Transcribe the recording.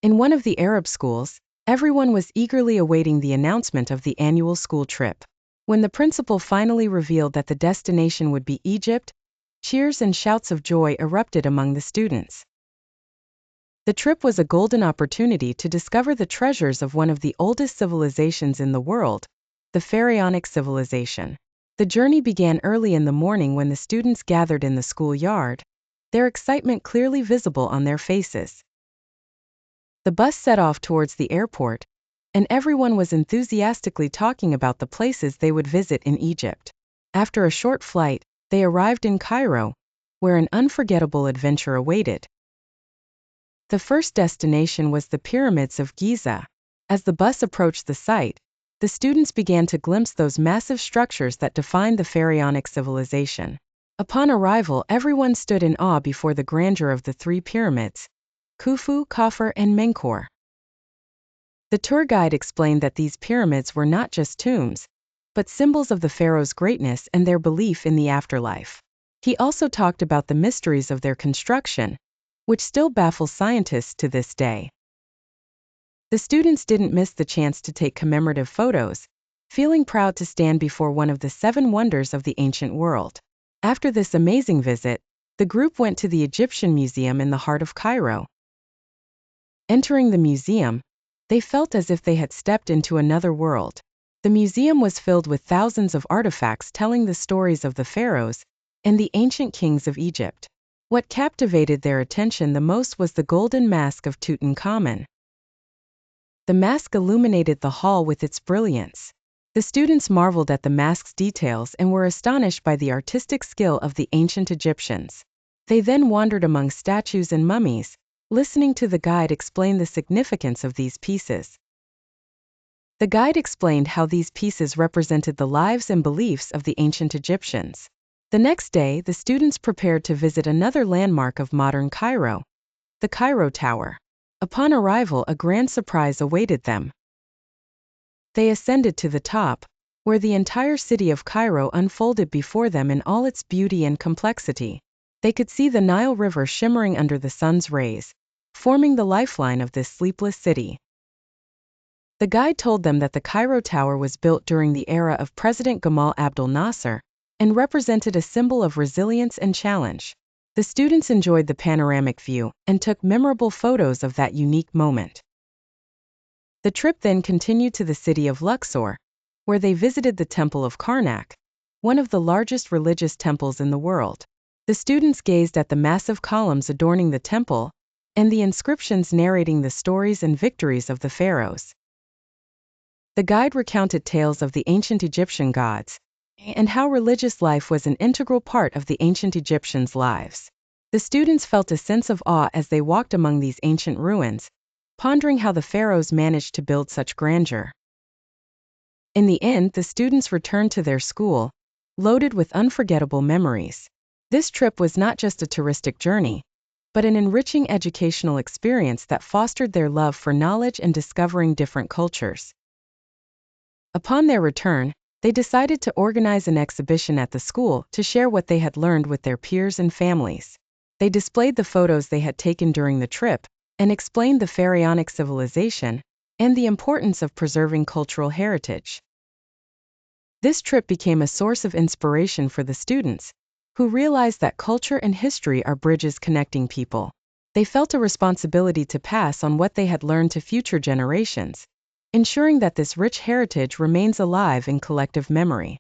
In one of the Arab schools, everyone was eagerly awaiting the announcement of the annual school trip. When the principal finally revealed that the destination would be Egypt, cheers and shouts of joy erupted among the students. The trip was a golden opportunity to discover the treasures of one of the oldest civilizations in the world, the Pharaonic civilization. The journey began early in the morning when the students gathered in the schoolyard, their excitement clearly visible on their faces. The bus set off towards the airport, and everyone was enthusiastically talking about the places they would visit in Egypt. After a short flight, they arrived in Cairo, where an unforgettable adventure awaited. The first destination was the Pyramids of Giza. As the bus approached the site, the students began to glimpse those massive structures that defined the Pharaonic civilization. Upon arrival, everyone stood in awe before the grandeur of the three pyramids, Khufu, Khafre, and Menkaure. The tour guide explained that these pyramids were not just tombs, but symbols of the pharaoh's greatness and their belief in the afterlife. He also talked about the mysteries of their construction, which still baffles scientists to this day. The students didn't miss the chance to take commemorative photos, feeling proud to stand before one of the 7 wonders of the ancient world. After this amazing visit, the group went to the Egyptian Museum in the heart of Cairo. Entering the museum, they felt as if they had stepped into another world. The museum was filled with thousands of artifacts telling the stories of the pharaohs and the ancient kings of Egypt. What captivated their attention the most was the golden mask of Tutankhamun. The mask illuminated the hall with its brilliance. The students marveled at the mask's details and were astonished by the artistic skill of the ancient Egyptians. They then wandered among statues and mummies, listening to the guide explain the significance of these pieces. The guide explained how these pieces represented the lives and beliefs of the ancient Egyptians. The next day, the students prepared to visit another landmark of modern Cairo, the Cairo Tower. Upon arrival, a grand surprise awaited them. They ascended to the top, where the entire city of Cairo unfolded before them in all its beauty and complexity. They could see the Nile River shimmering under the sun's rays, forming the lifeline of this sleepless city. The guide told them that the Cairo Tower was built during the era of President Gamal Abdel Nasser and represented a symbol of resilience and challenge. The students enjoyed the panoramic view and took memorable photos of that unique moment. The trip then continued to the city of Luxor, where they visited the Temple of Karnak, one of the largest religious temples in the world. The students gazed at the massive columns adorning the temple and the inscriptions narrating the stories and victories of the pharaohs. The guide recounted tales of the ancient Egyptian gods and how religious life was an integral part of the ancient Egyptians' lives. The students felt a sense of awe as they walked among these ancient ruins, pondering how the pharaohs managed to build such grandeur. In the end, the students returned to their school, loaded with unforgettable memories. This trip was not just a touristic journey, but an enriching educational experience that fostered their love for knowledge and discovering different cultures. Upon their return, they decided to organize an exhibition at the school to share what they had learned with their peers and families. They displayed the photos they had taken during the trip and explained the Pharaonic civilization and the importance of preserving cultural heritage. This trip became a source of inspiration for the students, who realized that culture and history are bridges connecting people. They felt a responsibility to pass on what they had learned to future generations, ensuring that this rich heritage remains alive in collective memory.